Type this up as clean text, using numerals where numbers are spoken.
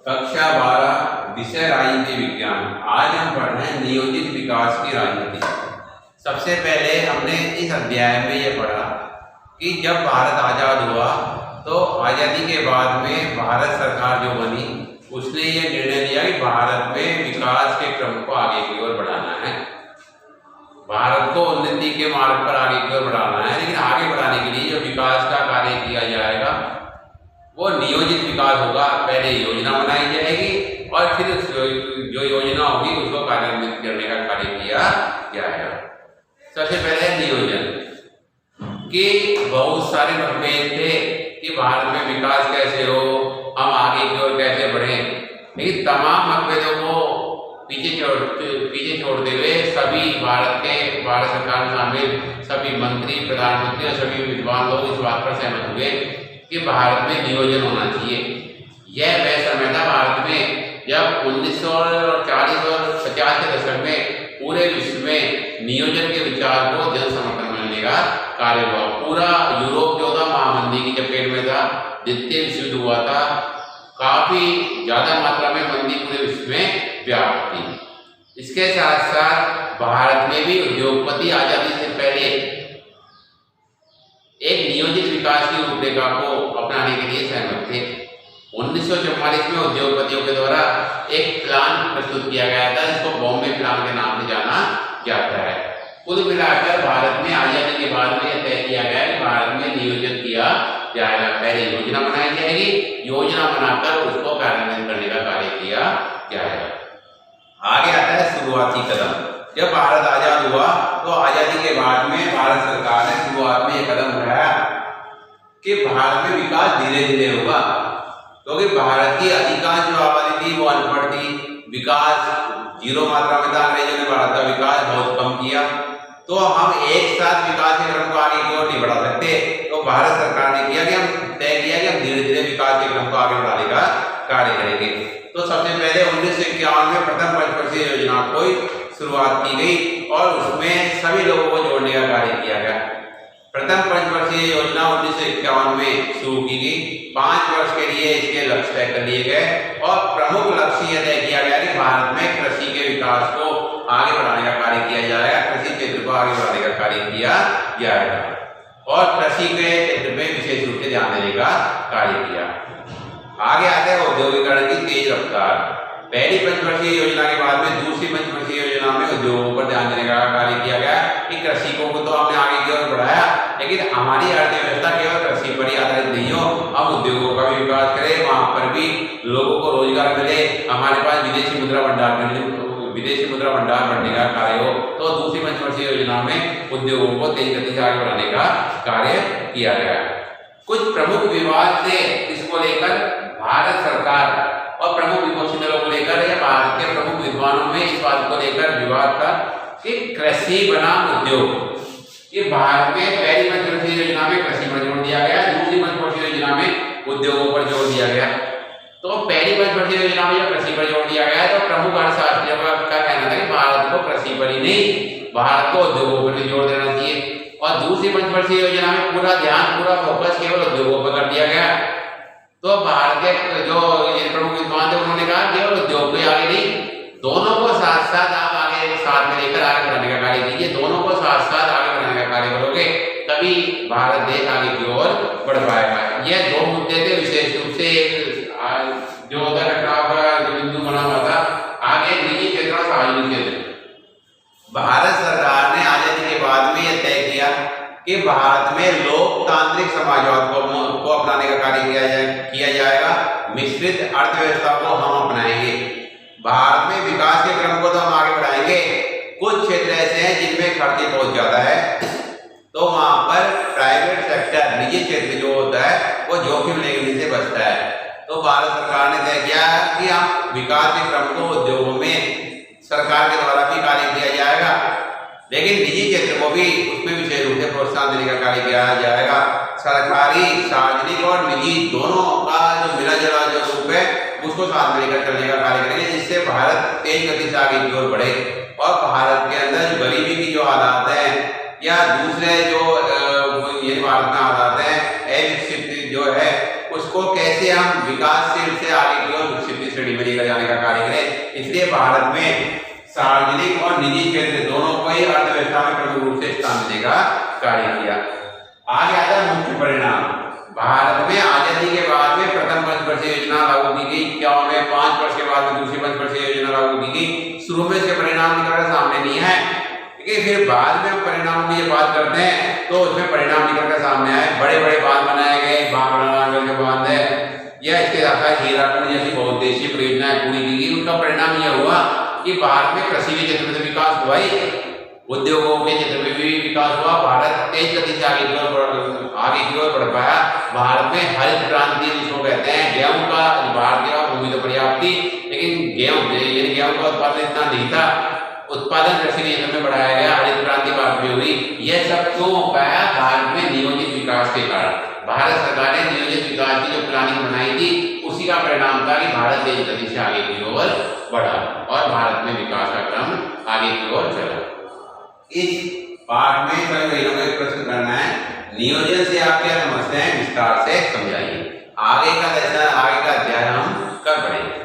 कक्षा 12 विषय राजनीति विज्ञान। आज हम पढ़ रहे हैं नियोजित विकास की राजनीति। सबसे पहले हमने इस अध्याय में ये पढ़ा कि जब भारत आज़ाद हुआ तो आज़ादी के बाद में भारत सरकार जो बनी उसने ये निर्णय लिया कि भारत में विकास के क्रम को आगे की ओर बढ़ाना है, भारत को उन्नति के मार्ग पर आगे की ओर बढ़ाना है। लेकिन आगे बढ़ाने के लिए जो विकास का कार्य किया जाएगा वो नियोजित विकास होगा। पहले योजना बनाई जाएगी और फिर जो योजना होगी उसको कार्यान्वित करने का कार्य किया जाएगा। सबसे पहले नियोजन कि बहुत सारे मतभेद थे कि भारत में विकास कैसे हो, हम आगे की ओर कैसे बढ़े। लेकिन तमाम मतभेदों को पीछे छोड़ते हुए सभी भारत सरकार में शामिल सभी मंत्री, प्रधानमंत्री और सभी विद्वान लोग इस बात पर सहमत हुए कि भारत में नियोजन होना चाहिए। यह वह समय था भारत में जब 1940 और 50 के दशक में पूरे विश्व में नियोजन के विचार को जन समर्थन मिलने का कार्य हुआ। पूरा यूरोप जो था महामंदी की चपेट में था, द्वितीय विश्व युद्ध हुआ था, काफी ज्यादा मात्रा में मंदी पूरे विश्व में व्याप्त थी। इसके साथ साथ भारत में भी उद्योगपति आजादी से पहले एक नियोजित विकास की रूपरेखा को अपनाने के लिए सहमत थे। 1944 में उद्योगपतियों के द्वारा एक प्लान प्रस्तुत किया गया था जिसको बॉम्बे प्लान के नाम से जाना जाता है। कुल मिलाकर भारत में आजादी के बाद में यह तय किया गया कि भारत में नियोजन किया जाएगा। पहले योजना बनाई जाएगी, योजना बनाकर उसको कार्यान्वित करने का कार्य किया जाएगा। आगे आता है शुरुआती कदम। जब भारत आजाद हुआ तो आजादी के बाद में भारत सरकार ने शुरुआत में यह कदम उठाया कि भारत में विकास धीरे धीरे होगा, क्योंकि भारत की अधिकांश जो आबादी थी वो अनपढ़ थी, विकास जीरो मात्रा में था। अंग्रेजों ने भारत का विकास बहुत कम किया, तो हम एक साथ विकास के क्रम को आगे की ओर नहीं बढ़ा सकते। तो भारत सरकार ने किया कि हम तय किया कि हम धीरे धीरे विकास के क्रम को आगे बढ़ाने का कार्य करेंगे। तो सबसे पहले 1951 में प्रथम पंचवर्षीय योजना को शुरुआत की गई और उसमें सभी लोगों को जोड़ने का कार्य किया गया। प्रथम पंचवर्षीय योजना 1951 में शुरू की गई। 5 वर्ष के लिए इसके लक्ष्य तय कर लिए गए और प्रमुख लक्ष्य यह तय किया गया कि भारत में कृषि के विकास को आगे बढ़ाने का कार्य किया जाएगा, कृषि क्षेत्र को आगे बढ़ाने का कार्य किया जाएगा और कृषि के क्षेत्र में विशेष रूप से ध्यान देने का कार्य किया। आगे आते हैं औद्योगिकरण की तेज रफ्तार। पहली पंचवर्षीय योजना के बाद में दूसरी पंचवर्षीय योजना में उद्योगों पर ध्यान देने का कार्य किया गया कि कृषिकों को तो हमने आगे की ओर बढ़ाया, लेकिन हमारी अर्थव्यवस्था केवल कृषि पर ही आधारित नहीं हो, हम उद्योगों का भी विकास करें, वहां पर भी लोगों को रोजगार मिले, हमारे पास विदेशी मुद्रा भंडार बढ़ने का कार्य हो। तो दूसरी पंचवर्षीय योजना में उद्योगों को तेज गति से आगे बढ़ाने का कार्य किया गया। कुछ प्रमुख विवाद थे इसको लेकर भारत सरकार और प्रमुख विपक्षी दलों को लेकर या भारत के प्रमुख विद्वानों में इस बात को लेकर विवाद था कि कृषि बनाम उद्योग। ये भारत में पहली पंचवर्षीय योजना में कृषि पर जोर दिया गया, दूसरी पंचवर्षीय योजना में उद्योगों पर जोर दिया गया। तो पहली पंचवर्षीय योजना में जब कृषि पर जोर दिया गया तो प्रमुख अर्थशास्त्रियों का कहना था कि भारत को कृषि पर ही नहीं, भारत को उद्योगों पर भी जोर देना चाहिए। और दूसरी पंचवर्षीय योजना में पूरा फोकस केवल उद्योगों पर कर दिया गया। तो भारत के जो प्रमुख विद्वान थे उन्होंने कहा केवल उद्योग को आगे नहीं, दोनों को साथ साथ आप आगे साथ में लेकर आगे बढ़ाने का कार्य कीजिए। दोनों को साथ साथ आगे बढ़ाने का कार्य करोगे तभी भारत देश आगे की ओर बढ़ पाएगा। यह दो मुद्दे थे विशेष रूप से जो टकराव का जो बिंदु बना हुआ था। आगे निजी क्षेत्र और सार्वजनिक क्षेत्र। भारत सरकार ने आजादी के बाद में यह तय किया कि भारत में लोकतांत्रिक समाजवाद को अपनाने का कार्य किया जाएगा। मिश्रित अर्थव्यवस्था को हम अपनाएंगे। भारत में विकास के क्रम को तो हम आगे बढ़ाएंगे। कुछ क्षेत्र ऐसे हैं जिनमें खर्च बहुत ज्यादा है, तो वहां पर प्राइवेट सेक्टर, निजी क्षेत्र जो होता है वो जोखिम लेने से बचता है। तो भारत सरकार ने तय किया कि हम विकास के क्रम को उद्योगों में सरकार के द्वारा भी कार्य किया जाएगा, लेकिन निजी क्षेत्र को भी उसमें विशेष रूप से प्रोत्साहन देने का कार्य किया जाएगा। सरकारी, सार्वजनिक और निजी दोनों का जो मिला जुला जो रूप है उसको साथ में लेकर चलने का कार्य करेंगे, जिससे भारत तेज गति से आगे की ओर बढ़े और भारत के अंदर गरीबी की जो हालात है या दूसरे जो ये भारत में हालात है, अविकसित जो है उसको कैसे हम विकासशील से आगे की ओर विकसित स्टडी में लेकर जाने का कार्य करें। इसलिए भारत में सार्वजनिक और निजी क्षेत्र दोनों को ही अर्थव्यवस्था में प्रमुख रूप से स्थान देने का कार्य किया। आगे आता है मुख्य परिणाम। भारत में आजादी के बाद में प्रथम पंचवर्षीय योजना लागू की गई, 51 में 5 वर्ष के बाद में दूसरी पंचवर्षीय योजना लागू की गई। शुरू में इसके परिणाम निकलकर सामने नहीं है, लेकिन फिर बाद में हम परिणाम की बात करते हैं तो उसमें परिणाम निकलकर सामने आए। बड़े बड़े बांध बनाए गए, बांध जो बांध है या इसके साथ हीराकुंड जैसी बहुउद्देशीय परियोजनाएं पूरी की गई। उनका परिणाम यह हुआ कि भारत में कृषि के क्षेत्र में तो विकास हुआ ही, उद्योगों के क्षेत्र में भी विकास हुआ। भारत तेज गति से आगे की ओर बढ़ पाया। भारत में हरित क्रांति जिसको कहते हैं, गेहूं का भारत के पास भूमि तो पर्याप्त थी, लेकिन गेहूं का उत्पादन इतना नहीं था। उत्पादन कृषि के क्षेत्र में बढ़ाया गया, हरित क्रांति भारत में हुई। यह सब क्यों हो पाया? भारत में नियोजित विकास के कारण। भारत सरकार ने नियोजित विकास की जो प्लानिंग बनाई थी उसी का परिणाम था कि भारत तेज गति से आगे की ओर बढ़ा और भारत में विकास का क्रम आगे की ओर चला। इस पाठ में सभी बहनों को एक प्रश्न करना है, नियोजन से आप क्या समझते हैं, विस्तार से समझाइए। आगे का अध्याय हम कब पढ़ेंगे।